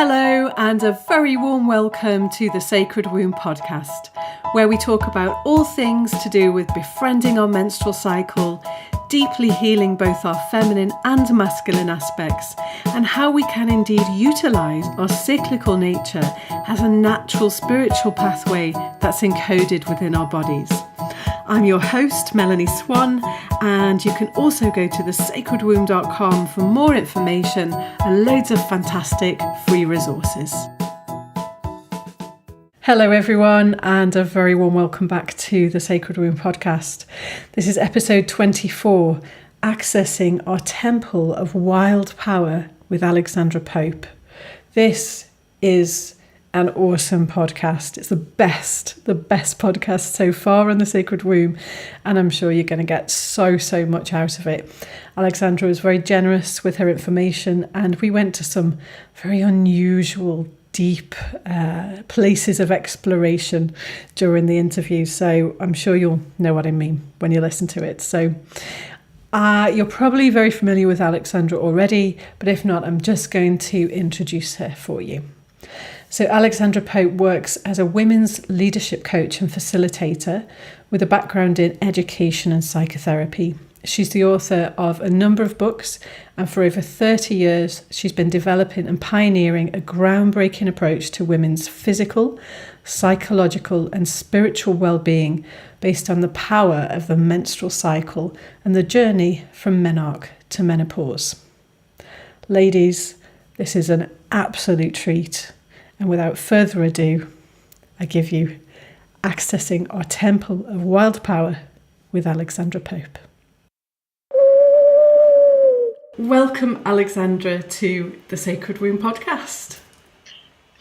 Hello and a very warm welcome to the Sacred Womb podcast, where we talk about all things to do with befriending our menstrual cycle, deeply healing both our feminine and masculine aspects, and how we can indeed utilise our cyclical nature as a natural spiritual pathway that's encoded within our bodies. I'm your host, Melanie Swan, and you can also go to thesacredwomb.com for more information and loads of fantastic free resources. Hello everyone, and a very warm welcome back to the Sacred Womb podcast. This is episode 24, Accessing Our Temple of Wild Power with Alexandra Pope. This is an awesome podcast. It's the best podcast so far on the Sacred Womb, and I'm sure you're going to get so much out of it. Alexandra was very generous with her information, and we went to some very unusual, deep places of exploration during the interview, so I'm sure you'll know what I mean when you listen to it. So you're probably very familiar with Alexandra already, but if not, I'm just going to introduce her for you. So Alexandra Pope works as a women's leadership coach and facilitator with a background in education and psychotherapy. She's the author of a number of books, and for over 30 years, she's been developing and pioneering a groundbreaking approach to women's physical, psychological, and spiritual well-being based on the power of the menstrual cycle and the journey from menarche to menopause. Ladies, this is an absolute treat. And without further ado, I give you Accessing Our Temple of Wild Power with Alexandra Pope. Welcome, Alexandra, to the Sacred Womb podcast.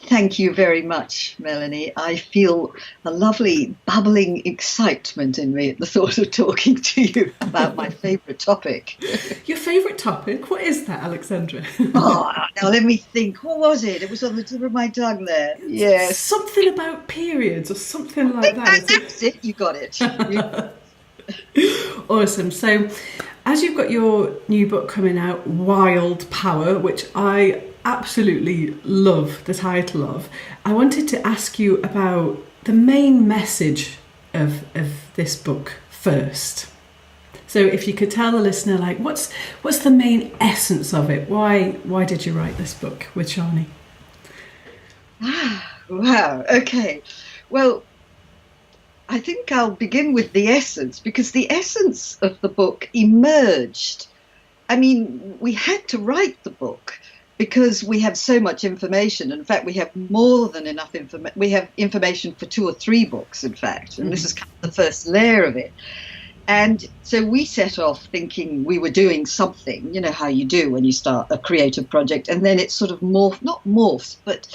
Thank you very much, Melanie. I feel a lovely bubbling excitement in me at the thought of talking to you about my favourite topic. Your favourite topic? What is that, Alexandra? Now let me think. What was it? It was on the tip of my tongue there. Yes. Something about periods or something like that. That's it. You got it. Awesome. So, as you've got your new book coming out, Wild Power, which I absolutely love the title of, I wanted to ask you about the main message of this book first. So if you could tell the listener, like, what's the main essence of it? Why did you write this book with Sjane? Wow. Okay. Well, I think I'll begin with the essence, because the essence of the book emerged. I mean, we had to write the book because we have so much information. In fact, we have more than enough information. We have information for 2 or 3 books, in fact, and this is kind of the first layer of it. And so we set off thinking we were doing something, you know how you do when you start a creative project, and then it sort of not morphs, but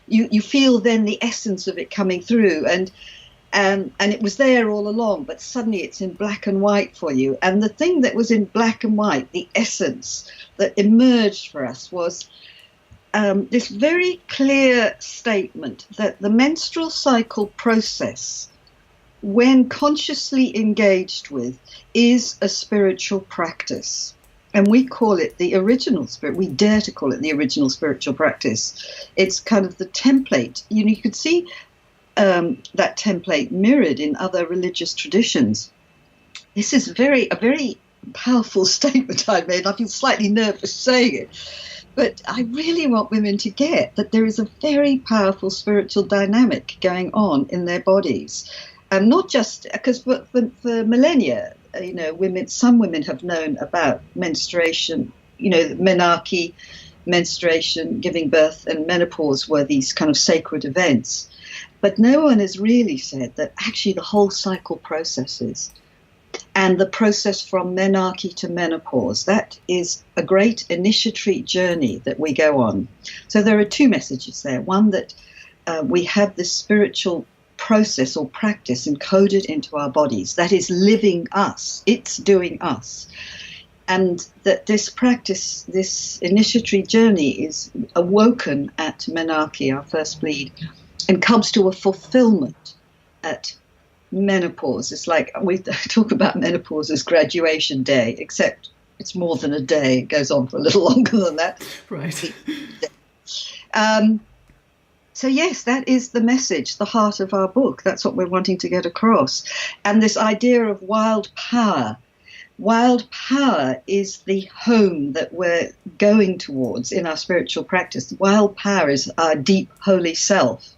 you feel then the essence of it coming through. And it was there all along, but suddenly it's in black and white for you. And the thing that was in black and white, the essence that emerged for us, was this very clear statement that the menstrual cycle process, when consciously engaged with, is a spiritual practice. And we call it the original spirit. We dare to call it the original spiritual practice. It's kind of the template. You could see that template mirrored in other religious traditions. This is a very powerful statement I made. I feel slightly nervous saying it, but I really want women to get that there is a very powerful spiritual dynamic going on in their bodies, and not just because for millennia, some women have known about menstruation. Menarche, menstruation, giving birth, and menopause were these kind of sacred events. But no one has really said that actually the whole cycle processes, and the process from menarche to menopause, that is a great initiatory journey that we go on. So there are 2 messages there. One, that we have this spiritual process or practice encoded into our bodies that is living us, it's doing us. And that this practice, this initiatory journey, is awoken at menarche, our first bleed, and comes to a fulfillment at menopause. It's like we talk about menopause as graduation day, except it's more than a day. It goes on for a little longer than that. Right. So yes, that is the message, the heart of our book. That's what we're wanting to get across. And this idea of wild power. Wild power is the home that we're going towards in our spiritual practice. Wild power is our deep, holy self,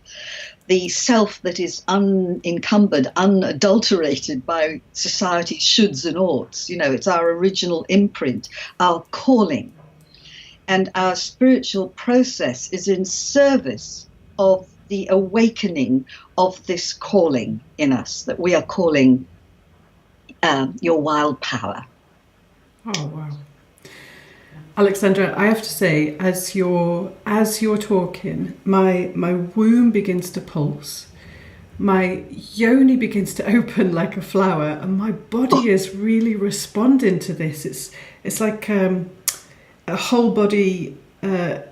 the self that is unencumbered, unadulterated by society's shoulds and oughts. You know, it's our original imprint, our calling. And our spiritual process is in service of the awakening of this calling in us that we are calling your wild power. Oh, wow. Alexandra, I have to say, as you're talking, my womb begins to pulse, my yoni begins to open like a flower, and my body is really responding to this. It's like a whole body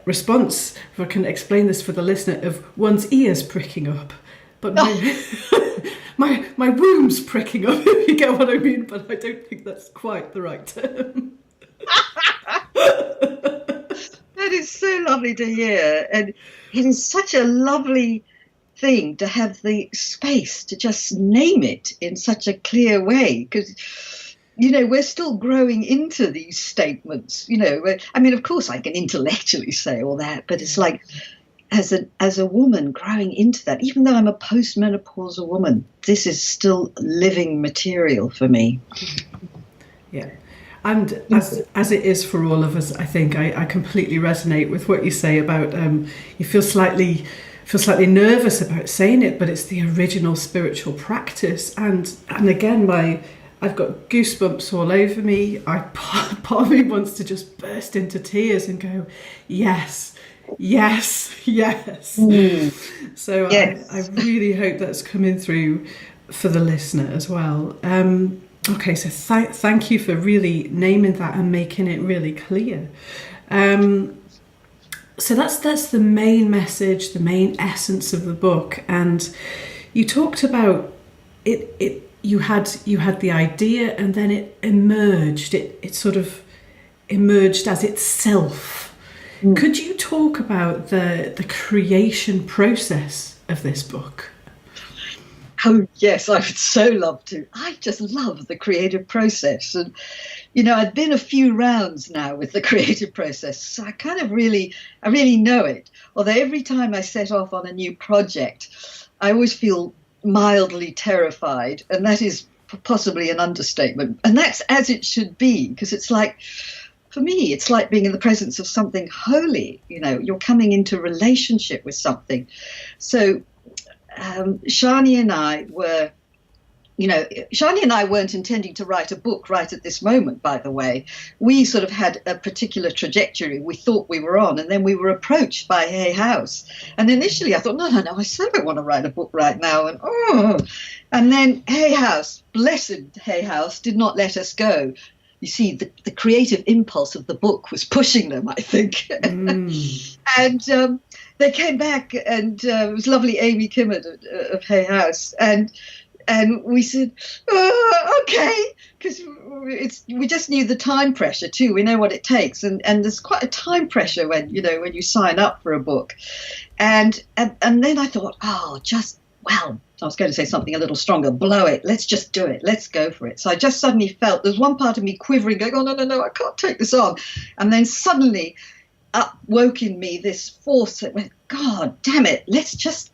response, if I can explain this for the listener, of one's ears pricking up. But my womb's pricking up, if you get what I mean, but I don't think that's quite the right term. That is so lovely to hear. And it is such a lovely thing to have the space to just name it in such a clear way, because, you know, we're still growing into these statements. You know, I mean, of course, I can intellectually say all that, but it's like, as a woman growing into that, even though I'm a post-menopausal woman, this is still living material for me. Yeah. And as it is for all of us, I think I completely resonate with what you say about you feel slightly nervous about saying it, but it's the original spiritual practice. And again, I've got goosebumps all over me. Part of me wants to just burst into tears and go, yes. So yes. I really hope that's coming through for the listener as well. Okay, so thank you for really naming that and making it really clear. So that's the main message, the main essence of the book. And you talked about it. You had the idea, and then it emerged. It sort of emerged as itself. Could you talk about the creation process of this book? Oh, yes, I would so love to. I just love the creative process. And, you know, I've been a few rounds now with the creative process, so I really know it. Although every time I set off on a new project, I always feel mildly terrified. And that is possibly an understatement. And that's as it should be, because it's like, for me, it's like being in the presence of something holy. You know, you're coming into relationship with something. So Sjane and I were, you know, Sjane and I weren't intending to write a book right at this moment, by the way. We sort of had a particular trajectory we thought we were on, and then we were approached by Hay House. And initially I thought, no, I so don't want to write a book right now. And then Hay House, blessed Hay House, did not let us go. You see, the creative impulse of the book was pushing them, I think. And they came back, and it was lovely Amy Kimmett of Hay House. And we said, okay, because we just knew the time pressure too. We know what it takes. And there's quite a time pressure when you sign up for a book. And then I thought, I was going to say something a little stronger. Blow it. Let's just do it. Let's go for it. So I just suddenly felt there's one part of me quivering, going, oh, no, I can't take this on. And then suddenly woke in me this force that went, God damn it. Let's just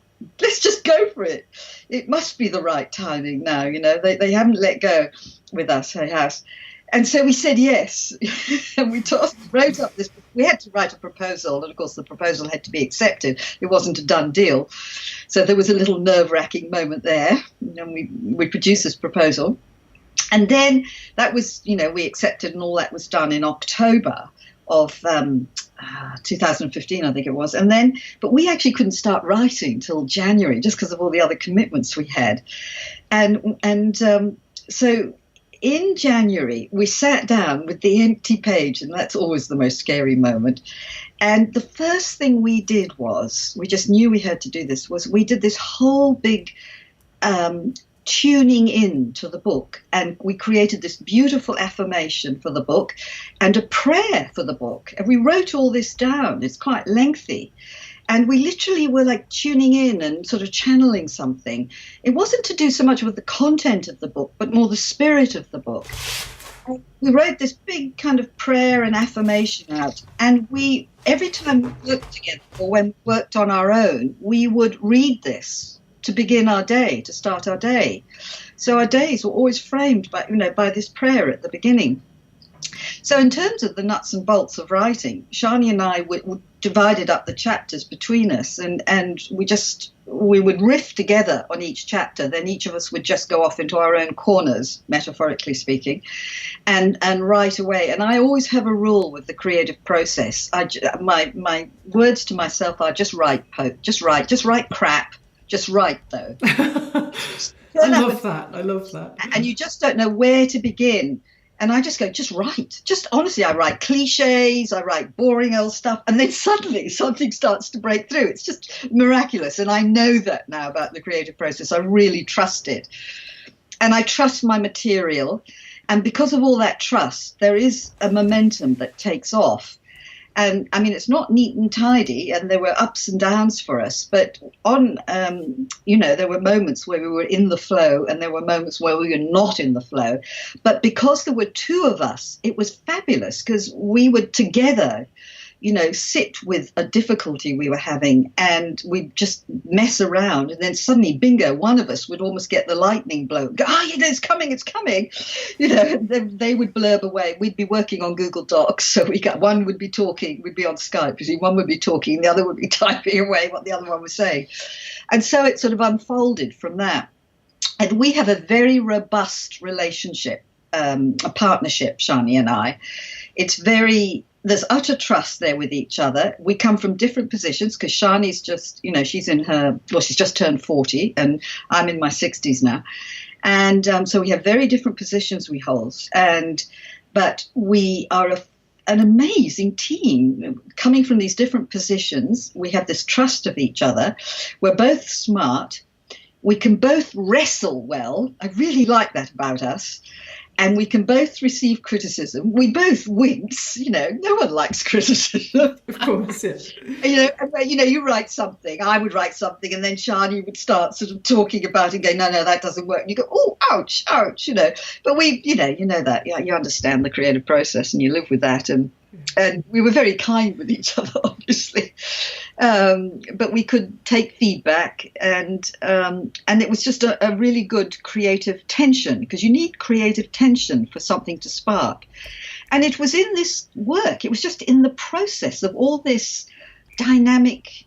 go for it. It must be the right timing now. You know, they haven't let go with us, Hay House. And so we said yes, and we wrote up this. We had to write a proposal, and of course the proposal had to be accepted. It wasn't a done deal. So there was a little nerve-wracking moment there, and we produced this proposal. And then that was, we accepted, and all that was done in October of 2015, I think it was. And then, but we actually couldn't start writing till January, just because of all the other commitments we had. And so in January, we sat down with the empty page, and that's always the most scary moment. And the first thing we did was, we just knew we had to do this, was we did this whole big tuning in to the book. And we created this beautiful affirmation for the book and a prayer for the book. And we wrote all this down. It's quite lengthy. And we literally were like tuning in and sort of channeling something. It wasn't to do so much with the content of the book, but more the spirit of the book. We wrote this big kind of prayer and affirmation out. And every time we worked together or when we worked on our own, we would read this to begin our day, to start our day. So our days were always framed by this prayer at the beginning. So in terms of the nuts and bolts of writing, Sjane and I we divided up the chapters between us, and we would riff together on each chapter. Then each of us would just go off into our own corners, metaphorically speaking, and write away. And I always have a rule with the creative process. My words to myself are just write, Pope, just write crap, just write though. I love that. And you just don't know where to begin. And I just go, just write. Just honestly, I write cliches, I write boring old stuff, and then suddenly something starts to break through. It's just miraculous. And I know that now about the creative process. I really trust it. And I trust my material. And because of all that trust, there is a momentum that takes off. And I mean, it's not neat and tidy, and there were ups and downs for us. But there were moments where we were in the flow, and there were moments where we were not in the flow. But because there were two of us, it was fabulous because we would together, sit with a difficulty we were having, and we'd just mess around. And then suddenly, bingo, one of us would almost get the lightning blow. Go, it's coming. They would blurb away. We'd be working on Google Docs. So one would be talking, we'd be on Skype. You see, one would be talking, the other would be typing away what the other one was saying. And so it sort of unfolded from that. And we have a very robust relationship, a partnership, Sjane and I. There's utter trust there with each other. We come from different positions because Shane's just, she's just turned 40 and I'm in my 60s now. And so we have very different positions we hold. But we are an amazing team coming from these different positions. We have this trust of each other. We're both smart. We can both wrestle well. I really like that about us. And we can both receive criticism. We both wince. No one likes criticism. Of course, yeah. You write something, I would write something, and then Sjane would start sort of talking about it and go, no, that doesn't work. And you go, oh, ouch. But we, you know that. Yeah, you understand the creative process and you live with that. And we were very kind with each other, obviously. But we could take feedback, and it was just a really good creative tension, because you need creative tension for something to spark. And it was in this work, it was just in the process of all this dynamic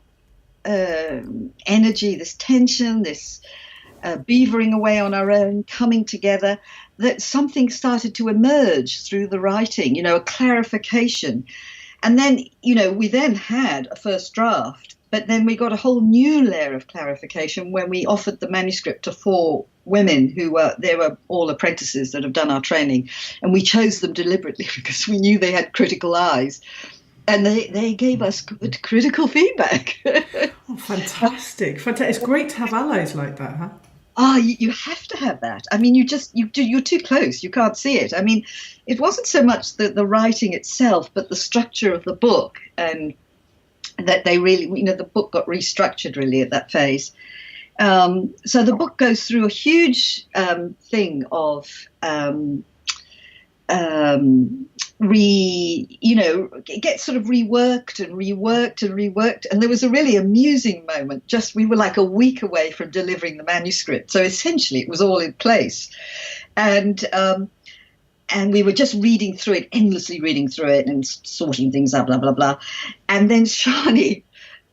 energy, this tension, this beavering away on our own, coming together, that something started to emerge through the writing, a clarification. And then, we then had a first draft, but then we got a whole new layer of clarification when we offered the manuscript to 4 women they were all apprentices that have done our training. And we chose them deliberately because we knew they had critical eyes. And they gave us good critical feedback. Oh, fantastic. It's great to have allies like that, huh? You have to have that. I mean, you're too close. You can't see it. I mean, it wasn't so much the writing itself, but the structure of the book, and that they really, the book got restructured really at that phase. So the book goes through a huge thing of it gets sort of reworked. And there was a really amusing moment. We were like a week away from delivering the manuscript. So essentially it was all in place. And we were just endlessly reading through it and sorting things out, blah, blah, blah. And then Sjane,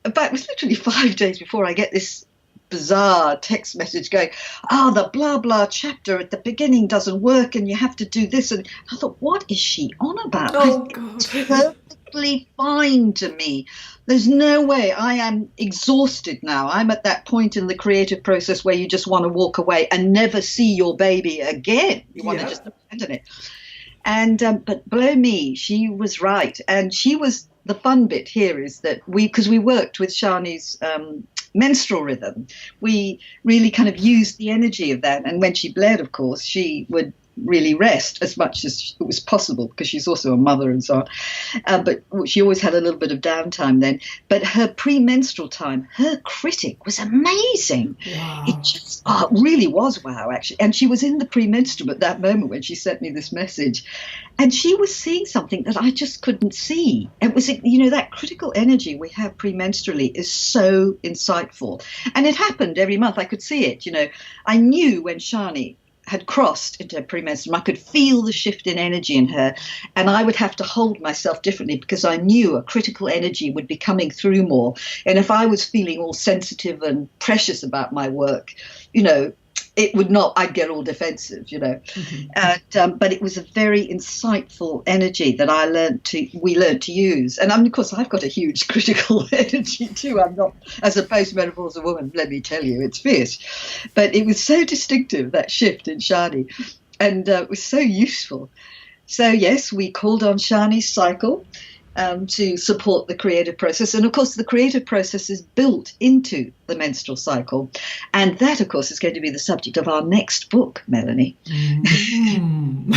it was literally 5 days before I get this bizarre text message going, the blah blah chapter at the beginning doesn't work and you have to do this. And I thought, what is she on about? Oh God. It's perfectly fine to me. There's no way. I am exhausted now. I'm at that point in the creative process where you just want to walk away and never see your baby again. You want to just abandon it. And but blow me, she was right. And she was, the fun bit here is that because we worked with Shane's menstrual rhythm, we really kind of used the energy of that. And when she bled, of course, she would really rest as much as it was possible, because she's also a mother and so on. But she always had a little bit of downtime then. But her premenstrual time, her critic was amazing. Wow. It really was wow, actually. And she was in the premenstruum at that moment when she sent me this message. And she was seeing something that I just couldn't see. It was, that critical energy we have premenstrually is so insightful. And it happened every month. I could see it. I knew when Sjane had crossed into premenstruum, I could feel the shift in energy in her, and I would have to hold myself differently because I knew a critical energy would be coming through more. And if I was feeling all sensitive and precious about my work, it would not, I'd get all defensive, Mm-hmm. But it was a very insightful energy that we learned to use. And of course, I've got a huge critical energy too. I'm not, as a post-menopausal woman, let me tell you, it's fierce. But it was so distinctive, that shift in Sjane, and it was so useful. So yes, we called on Sjane's cycle to support the creative process. And of course, the creative process is built into the menstrual cycle. And that, of course, is going to be the subject of our next book, Melanie. Mm.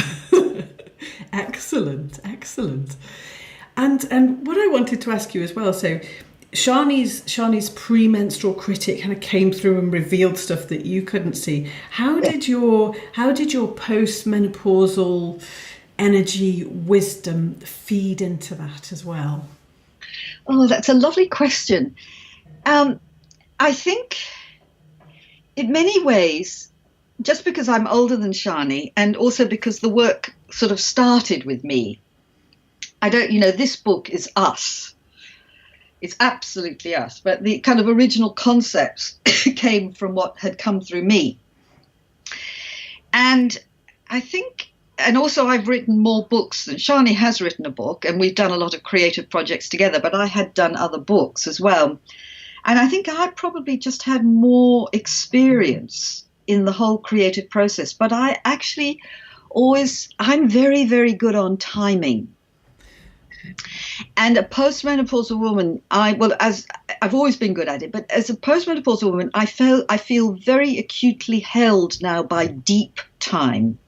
Excellent. And what I wanted to ask you as well, so Sjane's premenstrual critic kind of came through and revealed stuff that you couldn't see. How did your post-menopausal energy, wisdom feed into that as well? Oh, that's a lovely question. I think in many ways, just because I'm older than Sjane, and also because the work sort of started with me, this book is us. It's absolutely us. But the kind of original concepts came from what had come through me. And I think, and also I've written more books than Sjane has written a book, and we've done a lot of creative projects together, but I had done other books as well. And I think I probably just had more experience in the whole creative process. But I actually I'm very, very good on timing. And a postmenopausal woman, as I've always been good at it, but as a postmenopausal woman, I feel very acutely held now by deep time,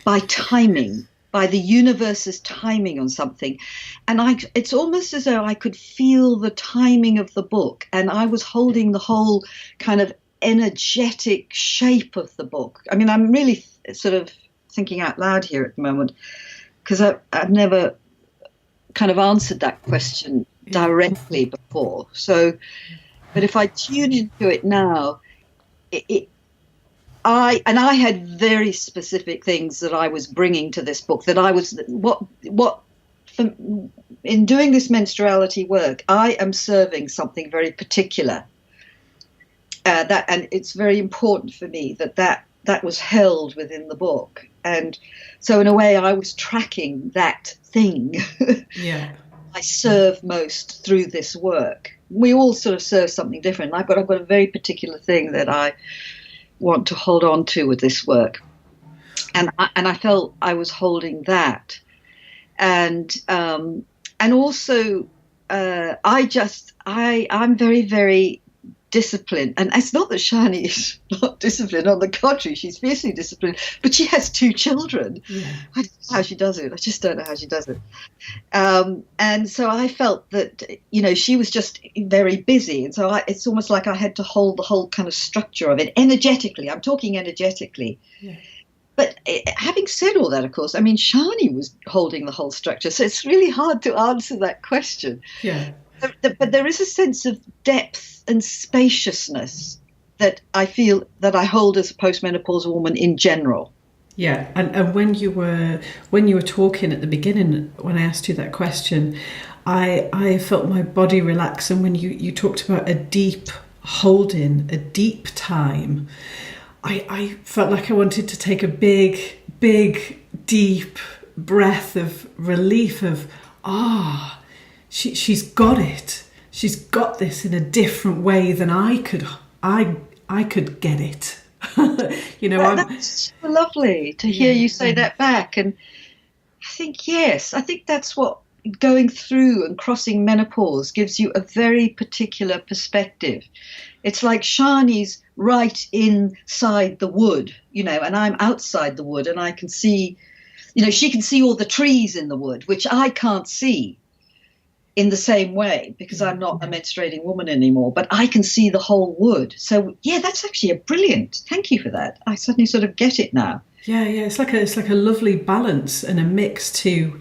by timing, by the universe's timing on something. And it's almost as though I could feel the timing of the book, and I was holding the whole kind of energetic shape of the book. I mean, I'm really sort of thinking out loud here at the moment, because I've never kind of answered that question directly before. So, but if I tune into it now, I had very specific things that I was bringing to this book, that I was in doing this menstruality work, I am serving something very particular. And it's very important for me that was held within the book. And so in a way I was tracking that thing. Yeah. I serve most through this work. We all sort of serve something different. I've got a very particular thing that I want to hold on to with this work. And I felt I was holding that. And also I'm very, very disciplined. And it's not that Sjane is not disciplined. On the contrary, she's fiercely disciplined. But she has 2 children. Yeah. I don't know how she does it. I just don't know how she does it. And so I felt that, she was just very busy. And so it's almost like I had to hold the whole kind of structure of it energetically. I'm talking energetically. Yeah. But having said all that, of course, I mean, Sjane was holding the whole structure. So it's really hard to answer that question. Yeah. But there is a sense of depth and spaciousness that I feel that I hold as a postmenopausal woman in general. Yeah, and when you were talking at the beginning, when I asked you that question, I felt my body relax. And when you talked about a deep holding, a deep time, I felt like I wanted to take a big, deep breath of relief of, she's got it. She's got this in a different way than I could get it. That's so lovely to hear you say that back. And I think, yes, that's what going through and crossing menopause gives you a very particular perspective. It's like Sjane's right inside the wood, and I'm outside the wood, and I can see, she can see all the trees in the wood, which I can't see in the same way because I'm not a menstruating woman anymore, but I can see the whole wood. So yeah, that's actually a brilliant. Thank you for that. I suddenly sort of get it now. Yeah, it's like a lovely balance and a mix to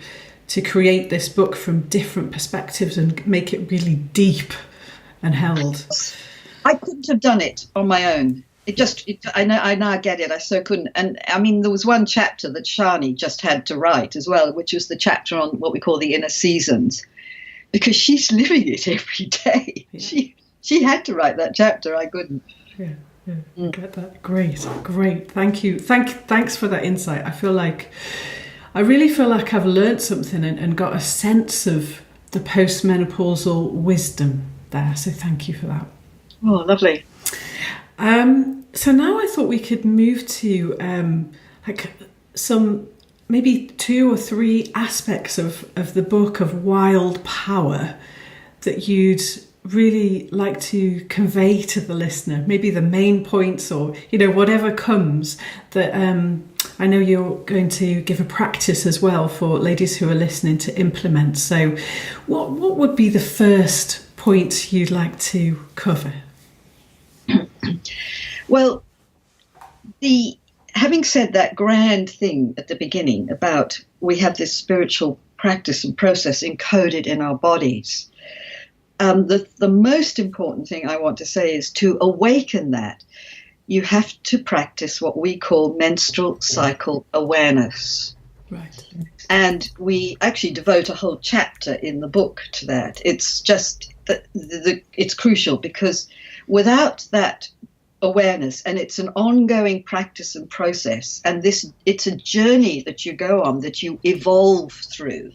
create this book from different perspectives and make it really deep and held. I couldn't have done it on my own. I now get it. I so couldn't. And I mean, there was one chapter that Sjane just had to write as well, which was the chapter on what we call the inner seasons, because she's living it every day. Yeah. She had to write that chapter. I couldn't. Yeah. Get that. Great. Thank you. Thanks for that insight. I really feel like I've learned something and got a sense of the post-menopausal wisdom there. So thank you for that. Oh, lovely. So now I thought we could move to some maybe 2 or 3 aspects of the book of wild power that you'd really like to convey to the listener. Maybe the main points or, whatever comes that I know you're going to give a practice as well for ladies who are listening to implement. So what would be the first point you'd like to cover? Well, having said that grand thing at the beginning about we have this spiritual practice and process encoded in our bodies, the most important thing I want to say is to awaken that, you have to practice what we call menstrual cycle awareness. Right. And we actually devote a whole chapter in the book to that. It's just it's crucial because without that awareness, and it's an ongoing practice and process, and it's a journey that you go on, that you evolve through.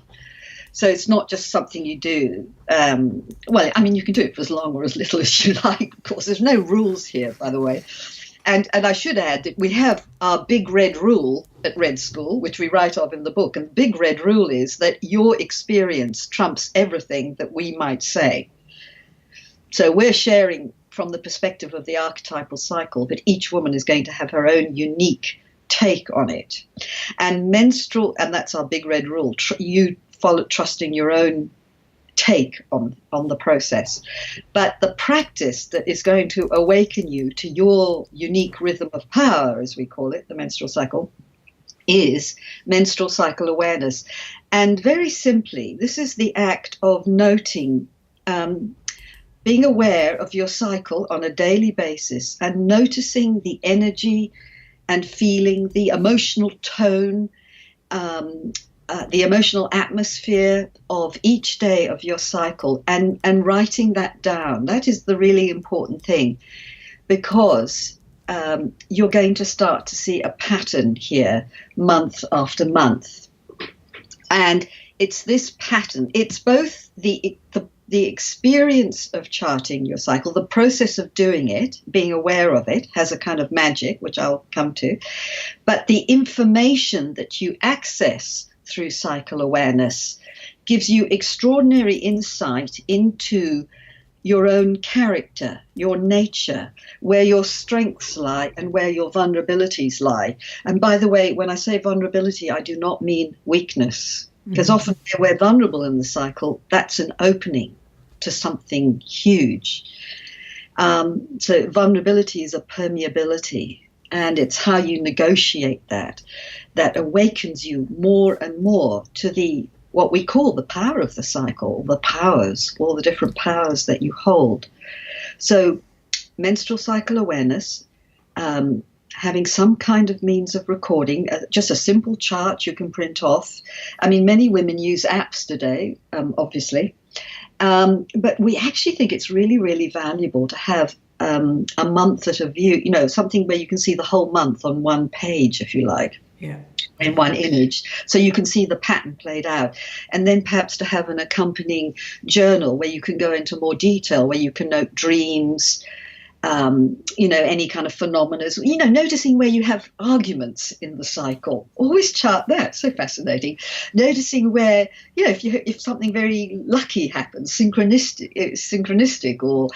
So it's not just something you do. You can do it for as long or as little as you like. Of course, there's no rules here, by the way. And I should add that we have our big red rule at Red School, which we write of in the book. And the big red rule is that your experience trumps everything that we might say. So we're sharing from the perspective of the archetypal cycle, but each woman is going to have her own unique take on it. And that's our big red rule. You follow trusting your own take on the process. But the practice that is going to awaken you to your unique rhythm of power, as we call it, the menstrual cycle, is menstrual cycle awareness. And very simply, this is the act of noting, being aware of your cycle on a daily basis and noticing the energy and feeling, the emotional tone, the emotional atmosphere of each day of your cycle and writing that down. That is the really important thing, because you're going to start to see a pattern here month after month. And it's this pattern. It's both the experience of charting your cycle, the process of doing it, being aware of it, has a kind of magic, which I'll come to, but the information that you access through cycle awareness gives you extraordinary insight into your own character, your nature, where your strengths lie and where your vulnerabilities lie. And by the way, when I say vulnerability, I do not mean weakness, because often when we're vulnerable in the cycle, that's an opening to something huge. So vulnerability is a permeability. And it's how you negotiate that awakens you more and more to what we call the power of the cycle, the powers, all the different powers that you hold. So menstrual cycle awareness, having some kind of means of recording, just a simple chart you can print off. I mean, many women use apps today, obviously. But we actually think it's really, really valuable to have a month at a view, something where you can see the whole month on one page, if you like, in one image. So you can see the pattern played out. And then perhaps to have an accompanying journal where you can go into more detail, where you can note dreams any kind of phenomena, noticing where you have arguments in the cycle. Always chart that. So fascinating. Noticing where, if something very lucky happens, synchronistic, or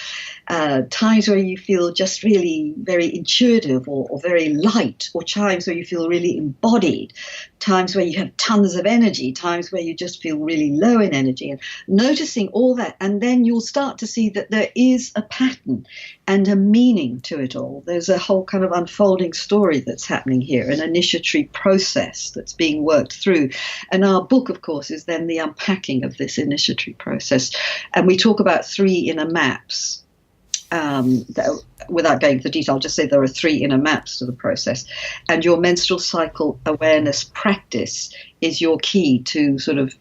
times where you feel just really very intuitive or very light, or times where you feel really embodied, times where you have tons of energy, times where you just feel really low in energy, and noticing all that. And then you'll start to see that there is a pattern and a meaning to it all. There's a whole kind of unfolding story that's happening here, an initiatory process that's being worked through. And our book, of course, is then the unpacking of this initiatory process. And we talk about 3 inner maps. Without going into the detail, I'll just say there are 3 inner maps to the process. And your menstrual cycle awareness practice is your key to sort of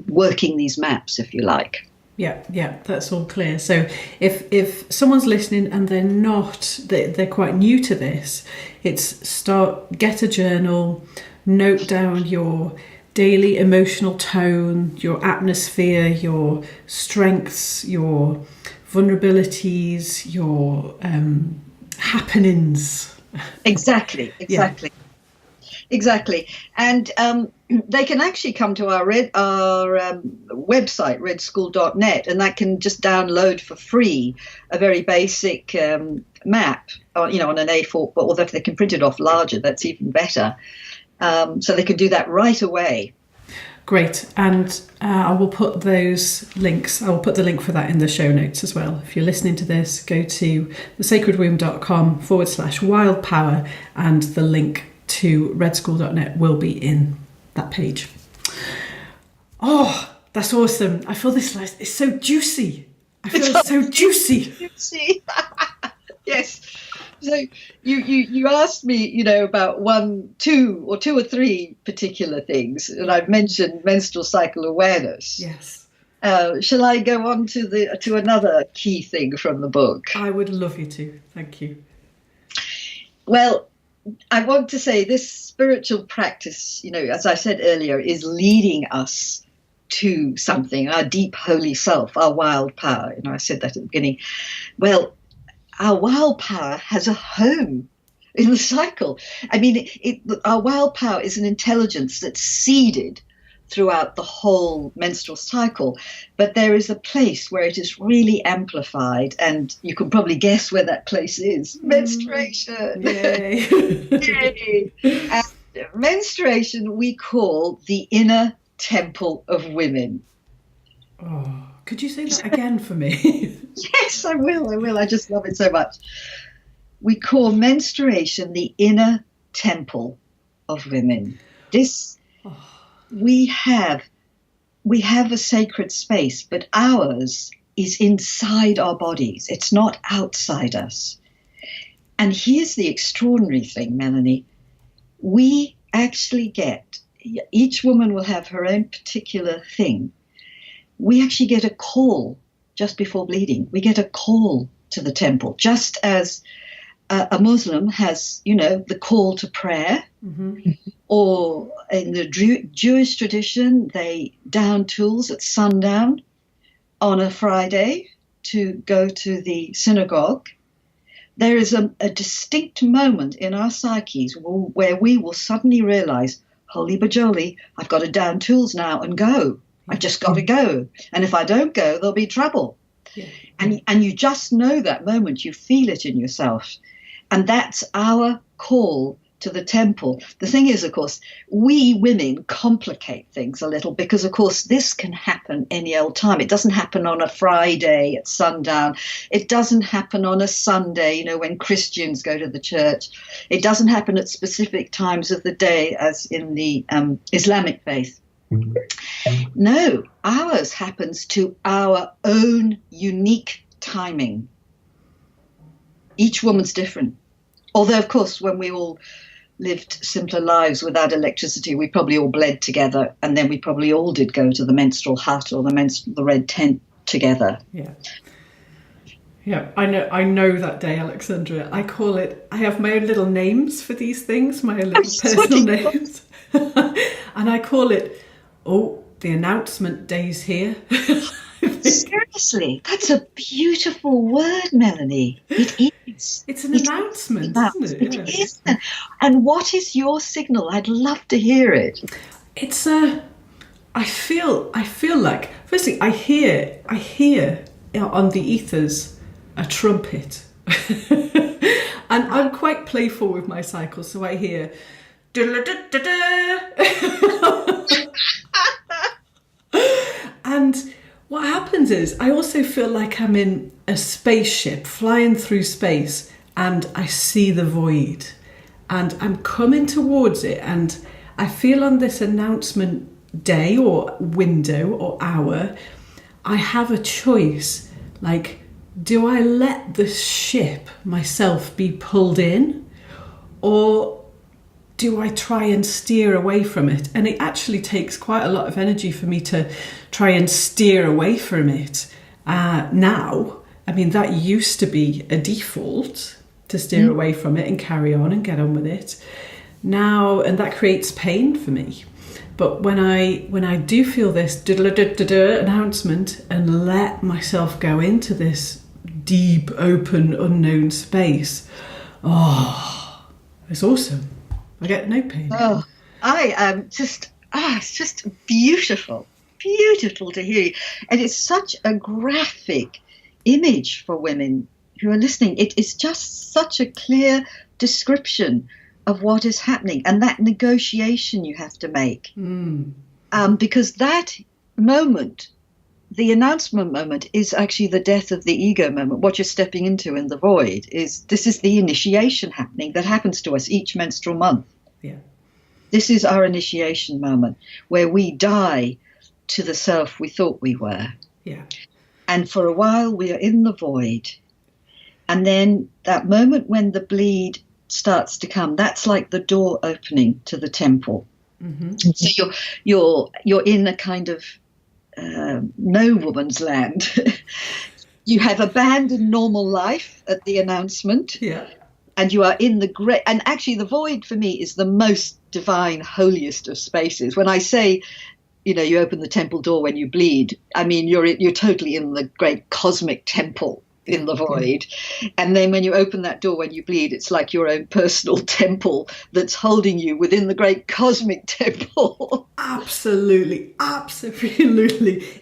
working these maps, if you like. Yeah, that's all clear. So if someone's listening and they're quite new to this, get a journal, note down your daily emotional tone, your atmosphere, your strengths, your vulnerabilities, your happenings. Exactly. Yeah. Exactly. And they can actually come to our website, redschool.net, and that can just download for free a very basic map, on an A4, but although if they can print it off larger, that's even better. So they can do that right away. Great. And I will put those links, I will put the link for that in the show notes as well. If you're listening to this, go to thesacredwomb.com/wild power, and the link to redschool.net will be in that page. Oh, that's awesome. I feel this is so juicy. It's so juicy. Yes. So you asked me, about 2 or 3 particular things, and I've mentioned menstrual cycle awareness. Yes. Shall I go on to another key thing from the book? I would love you to. Thank you. Well, I want to say this spiritual practice, as I said earlier, is leading us to something, our deep holy self, our wild power. I said that at the beginning. Well, our wild power has a home in the cycle. I mean, our wild power is an intelligence that's seeded throughout the whole menstrual cycle, but there is a place where it is really amplified, and you can probably guess where that place is. Menstruation. Yay. Yay. And menstruation we call the inner temple of women. Oh, could you say that again for me? Yes, I will. I just love it so much. We call menstruation the inner temple of women. We have a sacred space, but ours is inside our bodies. It's not outside us. And here's the extraordinary thing, Melanie. We actually each woman will have her own particular thing. We actually get a call just before bleeding. We get a call to the temple, just as a Muslim has, the call to prayer. Mm-hmm. Or in the Jewish tradition, they down tools at sundown on a Friday to go to the synagogue. There is a distinct moment in our psyches where we will suddenly realize, holy bajoli, I've got to down tools now and go. I've just got to go. And if I don't go, there'll be trouble. Yeah. And you just know that moment. You feel it in yourself. And that's our call to the temple. The thing is, of course, we women complicate things a little because, of course, this can happen any old time. It doesn't happen on a Friday at sundown. It doesn't happen on a Sunday, when Christians go to the church. It doesn't happen at specific times of the day as in the Islamic faith. No, ours happens to our own unique timing. Each woman's different. Although, of course, when we all lived simpler lives without electricity, we probably all bled together, and then we probably all did go to the menstrual hut or the red tent together. Yeah, I know that day, Alexandra. I have my own little names for these things, my own little personal names. And I call it, the announcement day's here. Seriously? Precisely. That's a beautiful word, Melanie. It is. It's an announcement, isn't it? It is. And what is your signal? I'd love to hear it. It's I feel like, firstly, I hear on the ethers a trumpet. And I'm quite playful with my cycle, so I hear and what happens is I also feel like I'm in a spaceship flying through space, and I see the void and I'm coming towards it, and I feel on this announcement day or window or hour, I have a choice. Like, do I let the ship myself be pulled in, or do I try and steer away from it? And it actually takes quite a lot of energy for me to try and steer away from it now. I mean, that used to be a default, to steer away from it and carry on and get on with it now, and that creates pain for me. But when I do feel this announcement and let myself go into this deep, open, unknown space, it's awesome. I get no pain. Oh, I am just, it's just beautiful to hear you. And it's such a graphic image for women who are listening. It is just such a clear description of what is happening and that negotiation you have to make. Because that moment, the announcement moment, is actually the death of the ego moment. What you're stepping into in the void is the initiation happening that happens to us each menstrual month. Yeah. This is our initiation moment where we die to the self we thought we were. Yeah. And for a while we are in the void. And then that moment when the bleed starts to come, that's like the door opening to the temple. Mm-hmm. So you're in a kind of no woman's land. You have abandoned normal life at the announcement. Yeah. And you are in the great, and actually the void for me is the most divine, holiest of spaces. When I say, you open the temple door when you bleed, I mean, you're totally in the great cosmic temple in the void. And then when you open that door when you bleed, it's like your own personal temple that's holding you within the great cosmic temple. Absolutely.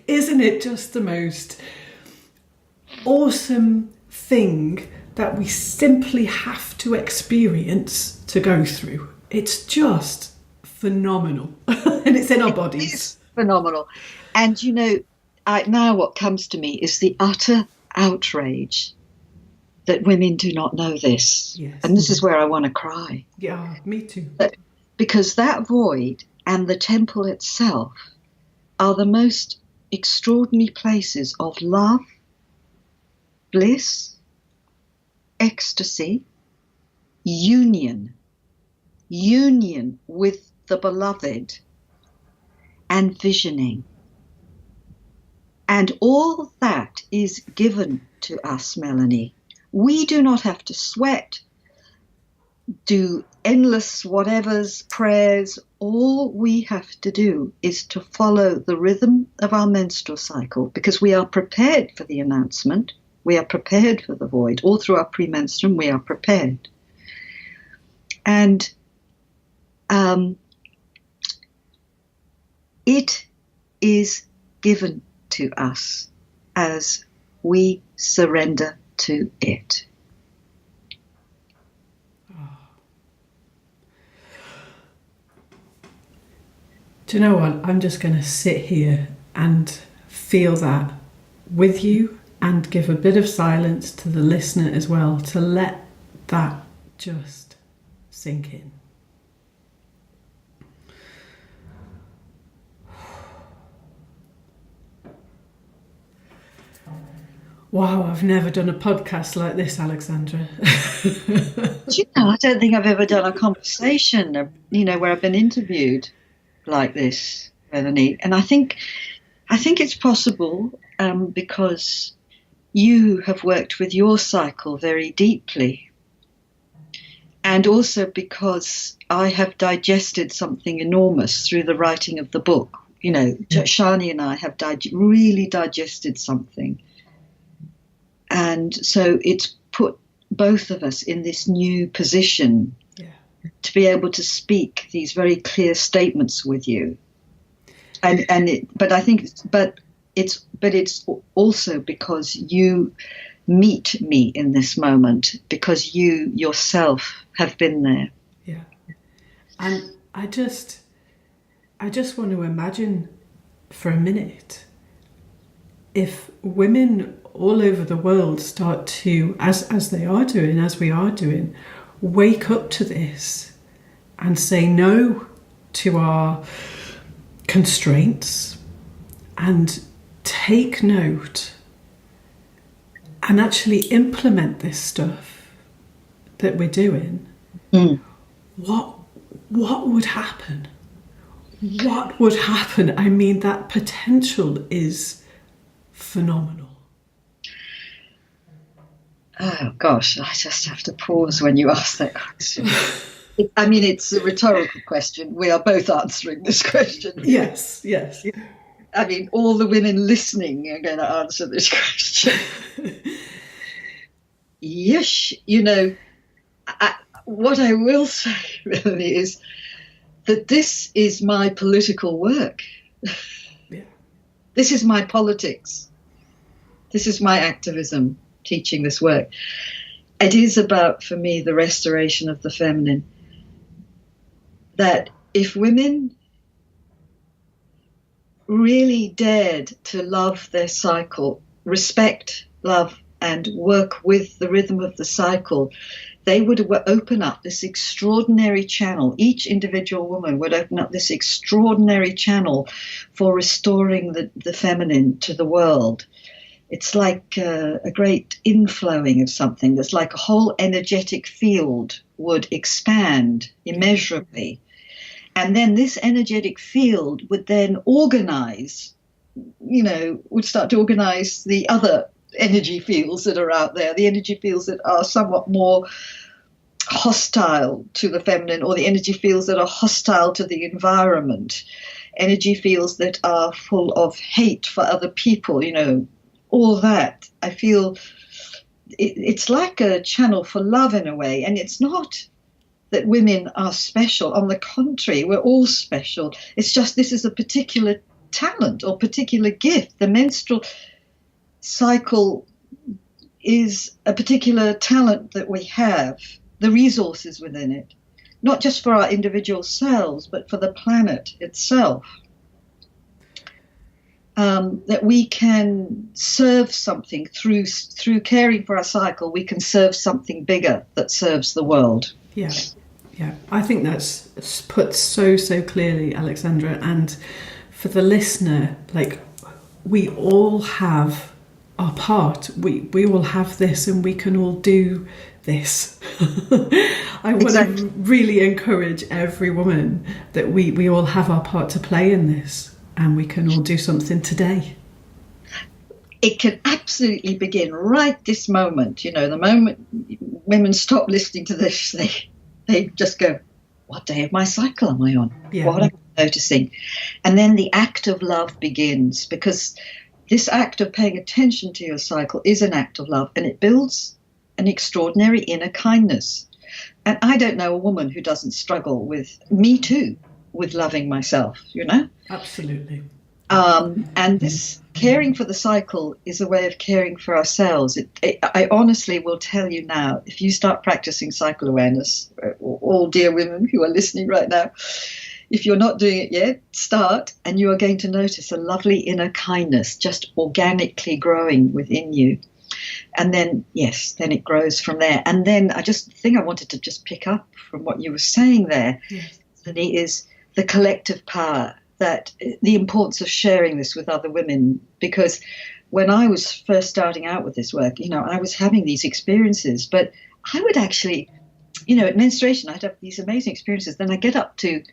Isn't it just the most awesome thing that we simply have to experience to go through? It's just phenomenal. And it's in our bodies. It's phenomenal. And now what comes to me is the utter outrage that women do not know this. Yes. And this is where I want to cry. Yeah, me too. Because that void and the temple itself are the most extraordinary places of love, bliss, ecstasy, union with the beloved, and visioning. And all that is given to us, Melanie. We do not have to sweat, do endless whatevers, prayers. All we have to do is to follow the rhythm of our menstrual cycle, because we are prepared for the announcement. We are prepared for the void. All through our premenstruum, we are prepared. And it is given to us as we surrender to it. Do you know what? I'm just going to sit here and feel that with you and give a bit of silence to the listener as well, to let that just sink in. Wow, I've never done a podcast like this, Alexandra. I don't think I've ever done a conversation, where I've been interviewed like this, Melanie. And I think it's possible because you have worked with your cycle very deeply. And also because I have digested something enormous through the writing of the book. Sjane and I have really digested something And so it's put both of us in this new position to be able to speak these very clear statements with you. But it's also because you meet me in this moment, because you yourself have been there. Yeah. And I just want to imagine for a minute if women all over the world start to, as they are doing, as we are doing, wake up to this and say no to our constraints and take note and actually implement this stuff that we're doing, what would happen? What would happen? I mean, that potential is phenomenal. Oh gosh, I just have to pause when you ask that question. I mean, it's a rhetorical question. We are both answering this question. Yes. I mean, all the women listening are going to answer this question. Yes, what I will say, Melanie, is that this is my political work. Yeah. This is my politics. This is my activism, teaching this work. It is about, for me, the restoration of the feminine. That if women really dared to love their cycle, respect, love, and work with the rhythm of the cycle, they would open up this extraordinary channel. Each individual woman would open up this extraordinary channel for restoring the feminine to the world. It's like a great inflowing of something. That's like a whole energetic field would expand immeasurably. And then this energetic field would then organize, would start to organize the other energy fields that are out there, the energy fields that are somewhat more hostile to the feminine, or the energy fields that are hostile to the environment, energy fields that are full of hate for other people, all that. I feel it's like a channel for love in a way, and it's not that women are special. On the contrary, we're all special. It's just this is a particular talent or particular gift. The menstrual cycle is a particular talent that we have, the resources within it, not just for our individual selves, but for the planet itself. That we can serve something through caring for our cycle. We can serve something bigger that serves the world. Yeah. I think that's put so clearly, Alexandra. And for the listener, like, we all have our part. We all have this, and we can all do this. I want to really encourage every woman that we all have our part to play in this, and we can all do something today. It can absolutely begin right this moment. The moment women stop listening to this, they just go, what day of my cycle am I on? Yeah. What am I noticing? And then the act of love begins, because this act of paying attention to your cycle is an act of love, and it builds an extraordinary inner kindness. And I don't know a woman who doesn't struggle with, me too, with loving myself, Absolutely. And this caring for the cycle is a way of caring for ourselves. I honestly will tell you now, if you start practicing cycle awareness, all dear women who are listening right now, if you're not doing it yet, start, and you are going to notice a lovely inner kindness just organically growing within you. And then, then it grows from there. And then I wanted to just pick up from what you were saying there, Sjane, is the collective power, that the importance of sharing this with other women. Because when I was first starting out with this work, I was having these experiences, but I would actually, at menstruation, I'd have these amazing experiences. Then I get up to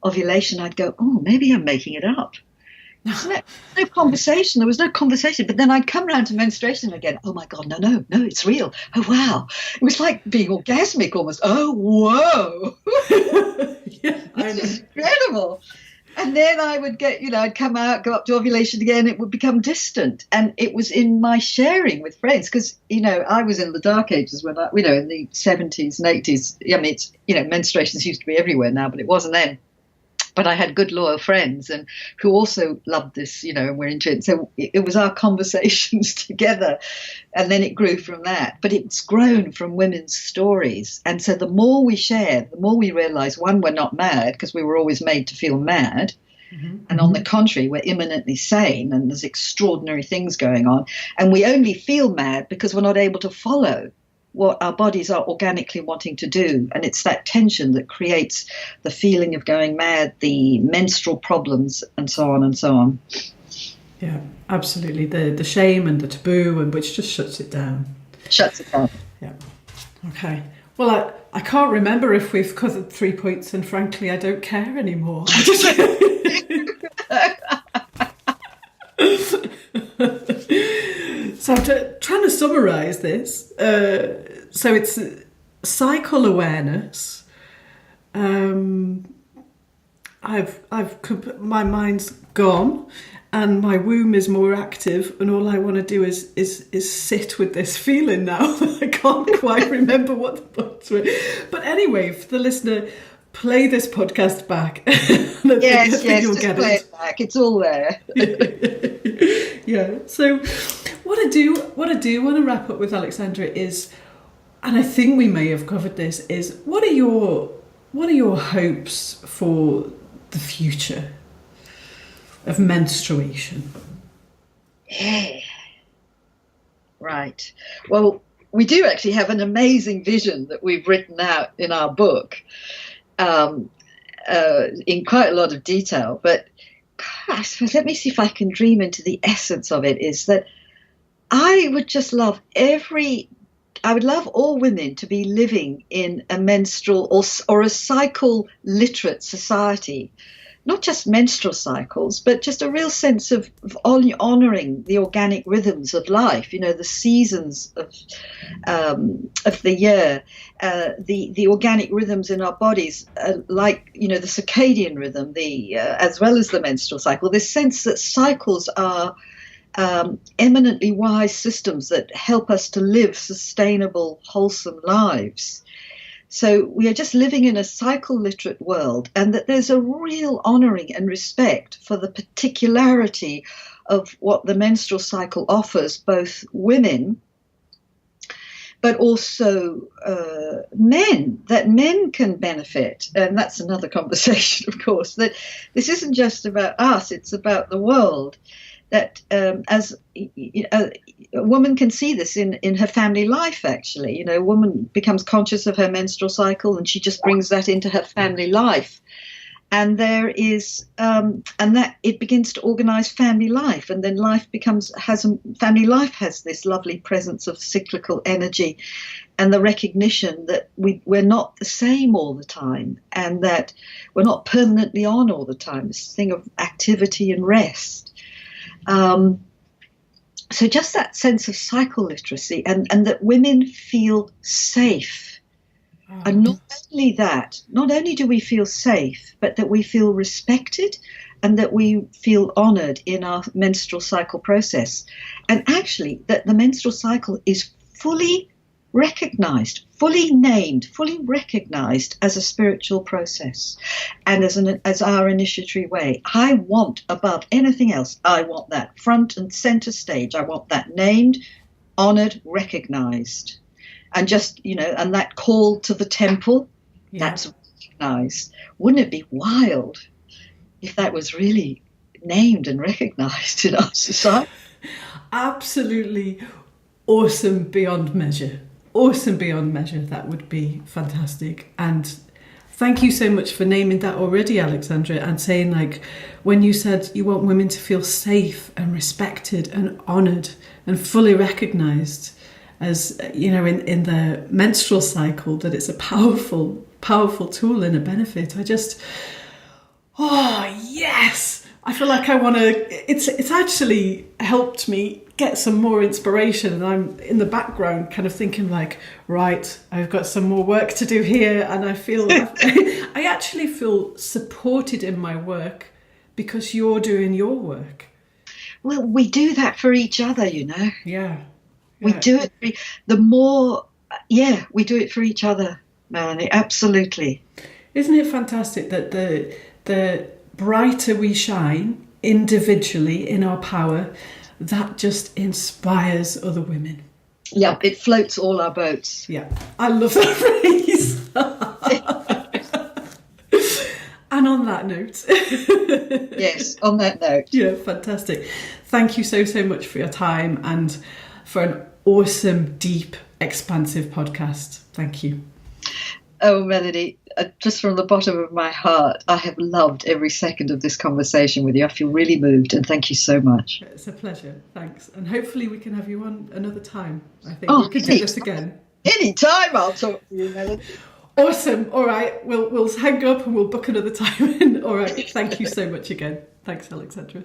ovulation, I'd go, oh, maybe I'm making it up. No conversation. There was no conversation. But then I'd come around to menstruation again. Oh my God, no, it's real. Oh wow. It was like being orgasmic almost. Oh, whoa. Yeah, It's incredible. And then I would get, I'd come out, go up to ovulation again, it would become distant. And it was in my sharing with friends, because, I was in the dark ages when in the 70s and 80s. I mean, menstruation seems to be everywhere now, but it wasn't then. But I had good, loyal friends and who also loved this, and were into it. So it was our conversations together. And then it grew from that. But it's grown from women's stories. And so the more we share, the more we realize, one, we're not mad, because we were always made to feel mad. Mm-hmm. And on the contrary, we're imminently sane and there's extraordinary things going on. And we only feel mad because we're not able to follow what our bodies are organically wanting to do. And it's that tension that creates the feeling of going mad, the menstrual problems, and so on and so on. Yeah, absolutely. The shame and the taboo, and which just shuts it down. Shuts it down. Yeah. Okay. Well, I can't remember if we've covered 3 points, and frankly, I don't care anymore. So I'm trying to summarise this. So it's cycle awareness. My mind's gone, and my womb is more active, and all I want to do is sit with this feeling now. I can't quite remember what the points were. But anyway, for the listener, play this podcast back. Yes, just play it back. It's all there. Yeah. So what I do want to wrap up with, Alexandra, is, and I think we may have covered this, is what are your hopes for the future of menstruation? Yeah. Right. Well, we do actually have an amazing vision that we've written out in our book, in quite a lot of detail. But I suppose, let me see if I can dream into the essence of it, is that I would just love all women to be living in a menstrual or a cycle literate society. Not just menstrual cycles, but just a real sense of honouring the organic rhythms of life, the seasons of the year, the organic rhythms in our bodies, like, the circadian rhythm, as well as the menstrual cycle. This sense that cycles are eminently wise systems that help us to live sustainable, wholesome lives. So we are just living in a cycle literate world, and that there's a real honouring and respect for the particularity of what the menstrual cycle offers both women, but also men, that men can benefit. And that's another conversation, of course, that this isn't just about us, it's about the world. That as a woman can see this in her family life, actually. A woman becomes conscious of her menstrual cycle and she just brings that into her family life. And there is, and that it begins to organize family life. And then family life has this lovely presence of cyclical energy and the recognition that we're not the same all the time, and that we're not permanently on all the time. This thing of activity and rest. So just that sense of cycle literacy, and that women feel safe. Oh. And not only do we feel safe, but that we feel respected and that we feel honoured in our menstrual cycle process. And actually that the menstrual cycle is fully recognised, fully named, fully recognised as a spiritual process and as our initiatory way. I want, above anything else, I want that front and centre stage. I want that named, honoured, recognised. And just, and that call to the temple, that's recognised. Wouldn't it be wild if that was really named and recognised in our society? Absolutely awesome beyond measure. Awesome beyond measure. That would be fantastic. And thank you so much for naming that already, Alexandra, and saying, like, when you said you want women to feel safe and respected and honoured and fully recognised as, in the menstrual cycle, that it's a powerful tool and a benefit. Yes! I feel like I want to, it's actually helped me get some more inspiration, and I'm in the background kind of thinking like, right, I've got some more work to do here, and I feel I actually feel supported in my work because you're doing your work. Well, we do that for each other, you know. Yeah. We do it. We do it for each other, Melanie. Absolutely. Isn't it fantastic that the brighter we shine individually in our power, that just inspires other women. Yeah, it floats all our boats. Yeah, I love that phrase. And on that note. Yes, on that note. Yeah, fantastic. Thank you so much for your time and for an awesome, deep, expansive podcast. Thank you. Oh, Melanie, just from the bottom of my heart, I have loved every second of this conversation with you. I feel really moved, and thank you so much. It's a pleasure. Thanks. And hopefully we can have you on another time. I think we could do this again. Anytime I'll talk to you, Melanie. Awesome. All right. We'll hang up and we'll book another time in. All right. Thank you so much again. Thanks, Alexandra.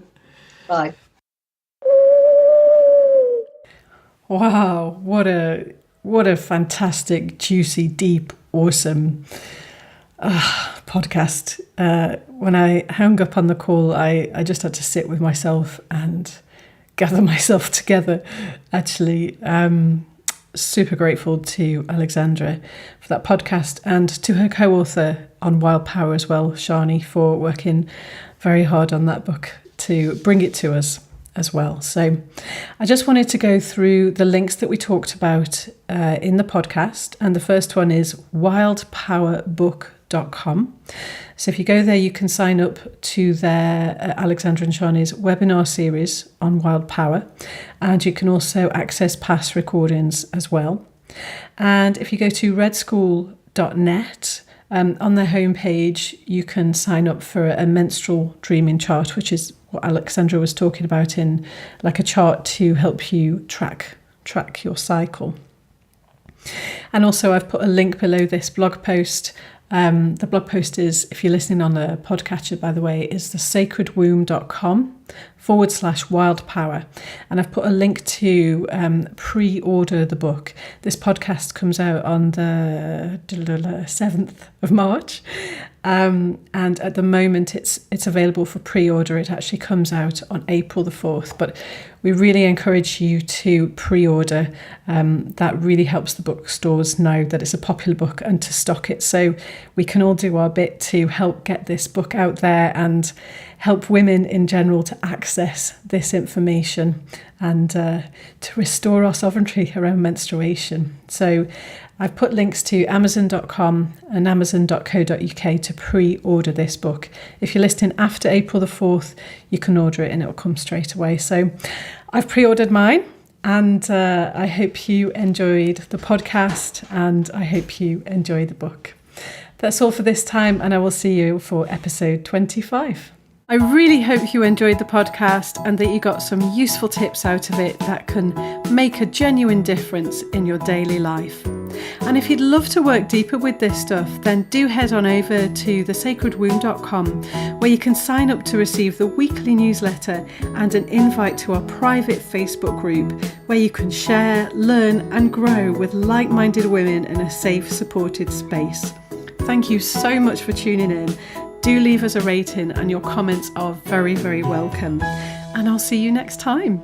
Bye. Wow. What a fantastic, juicy, deep, awesome podcast. When I hung up on the call, I just had to sit with myself and gather myself together. Actually, super grateful to Alexandra for that podcast and to her co-author on Wild Power as well, Sjane, for working very hard on that book to bring it to us as well. So I just wanted to go through the links that we talked about in the podcast. And the first one is wildpowerbook.com. So if you go there, you can sign up to their Alexandra and Sjane's webinar series on Wild Power. And you can also access past recordings as well. And if you go to redschool.net, on their homepage, you can sign up for a menstrual dreaming chart, which is what Alexandra was talking about, in like a chart to help you track your cycle. And also I've put a link below this blog post. The blog post is, if you're listening on the podcatcher, by the way, is thesacredwomb.com/wildpower. And I've put a link to pre-order the book. This podcast comes out on the 7th of March. And at the moment it's available for pre-order. It actually comes out on April the 4th, but we really encourage you to pre-order. That really helps the bookstores know that it's a popular book and to stock it, so we can all do our bit to help get this book out there and help women in general to access this information and to restore our sovereignty around menstruation. So I've put links to Amazon.com and Amazon.co.uk to pre-order this book. If you're listening after April the 4th, you can order it and it'll come straight away. So I've pre-ordered mine, and I hope you enjoyed the podcast and I hope you enjoy the book. That's all for this time, and I will see you for episode 25. I really hope you enjoyed the podcast and that you got some useful tips out of it that can make a genuine difference in your daily life. And if you'd love to work deeper with this stuff, then do head on over to thesacredwomb.com, where you can sign up to receive the weekly newsletter and an invite to our private Facebook group, where you can share, learn and grow with like-minded women in a safe, supported space. Thank you so much for tuning in. Do leave us a rating, and your comments are very, very welcome. And I'll see you next time.